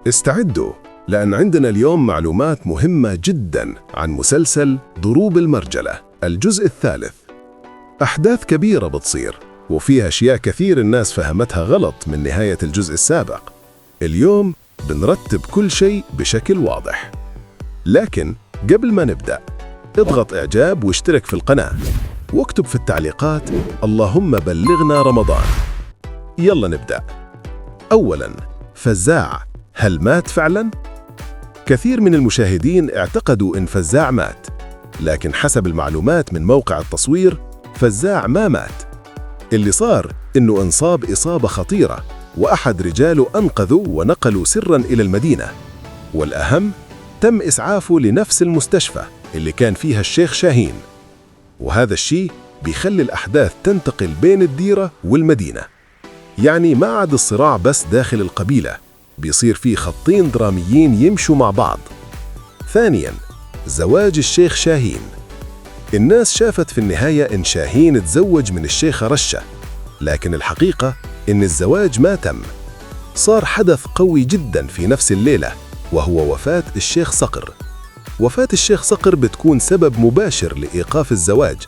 استعدوا، لأن عندنا اليوم معلومات مهمة جداً عن مسلسل ضروب المرجلة الجزء الثالث. أحداث كبيرة بتصير، وفيها أشياء كثير الناس فهمتها غلط من نهاية الجزء السابق. اليوم بنرتب كل شيء بشكل واضح. لكن قبل ما نبدأ، اضغط إعجاب واشترك في القناة، واكتب في التعليقات اللهم بلغنا رمضان. يلا نبدأ. أولاً، فزاع هل مات فعلاً؟ كثير من المشاهدين اعتقدوا إن فزاع مات، لكن حسب المعلومات من موقع التصوير فزاع ما مات. اللي صار إنه انصاب إصابة خطيرة، وأحد رجاله أنقذوا ونقلوا سراً إلى المدينة، والأهم تم إسعافه لنفس المستشفى اللي كان فيها الشيخ شاهين. وهذا الشيء بيخلي الأحداث تنتقل بين الديرة والمدينة، يعني ما عاد الصراع بس داخل القبيلة، بيصير فيه خطين دراميين يمشوا مع بعض. ثانياً، زواج الشيخ شاهين. الناس شافت في النهاية إن شاهين تزوج من الشيخة رشة، لكن الحقيقة إن الزواج ما تم. صار حدث قوي جداً في نفس الليلة، وهو وفاة الشيخ صقر. وفاة الشيخ صقر بتكون سبب مباشر لإيقاف الزواج،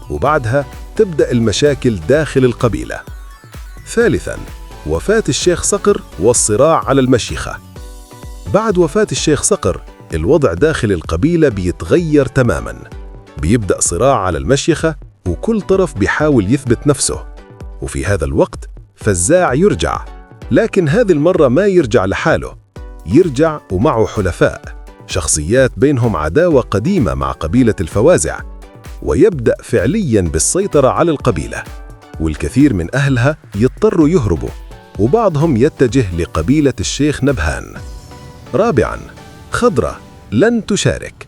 وبعدها تبدأ المشاكل داخل القبيلة. ثالثاً، وفاة الشيخ صقر والصراع على المشيخة. بعد وفاة الشيخ صقر، الوضع داخل القبيلة بيتغير تماماً. بيبدأ صراع على المشيخة، وكل طرف بيحاول يثبت نفسه. وفي هذا الوقت فزاع يرجع، لكن هذه المرة ما يرجع لحاله، يرجع ومعه حلفاء، شخصيات بينهم عداوة قديمة مع قبيلة الفوازع، ويبدأ فعلياً بالسيطرة على القبيلة، والكثير من أهلها يضطروا يهربوا، وبعضهم يتجه لقبيلة الشيخ نبهان. رابعاً، خضرة لن تشارك.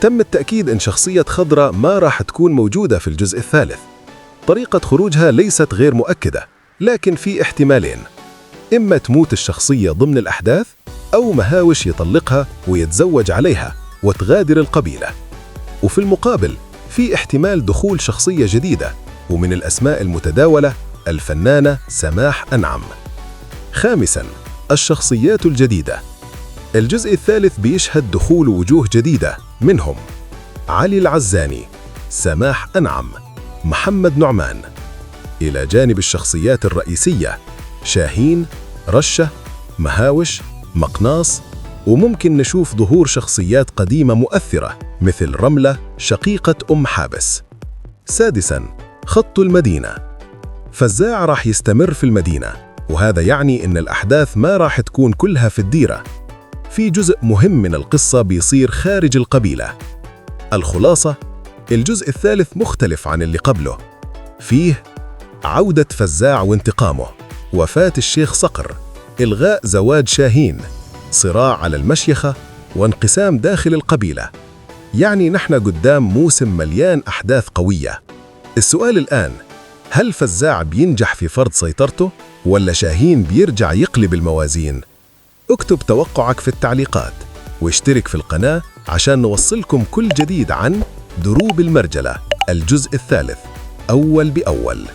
تم التأكيد أن شخصية خضرة ما راح تكون موجودة في الجزء الثالث. طريقة خروجها ليست غير مؤكدة، لكن في احتمالين: إما تموت الشخصية ضمن الأحداث، أو مهاوش يطلقها ويتزوج عليها وتغادر القبيلة. وفي المقابل في احتمال دخول شخصية جديدة، ومن الأسماء المتداولة الفنانة سماح أنعم. خامساً، الشخصيات الجديدة. الجزء الثالث بيشهد دخول وجوه جديدة، منهم علي العزاني، سماح أنعم، محمد نعمان، إلى جانب الشخصيات الرئيسية شاهين، رشة، مهاوش، مقناص، وممكن نشوف ظهور شخصيات قديمة مؤثرة مثل رملة شقيقة أم حابس. سادساً، خط المدينة. فزاع راح يستمر في المدينة، وهذا يعني إن الأحداث ما راح تكون كلها في الديرة. في جزء مهم من القصة بيصير خارج القبيلة. الخلاصة، الجزء الثالث مختلف عن اللي قبله. فيه عودة فزاع وانتقامه، وفاة الشيخ صقر، إلغاء زواج شاهين، صراع على المشيخة، وانقسام داخل القبيلة. يعني نحن قدام موسم مليان أحداث قوية. السؤال الآن، هل فزاع بينجح في فرض سيطرته، ولا شاهين بيرجع يقلب الموازين؟ اكتب توقعك في التعليقات، واشترك في القناة عشان نوصلكم كل جديد عن ضروب المرجلة الجزء الثالث أول بأول.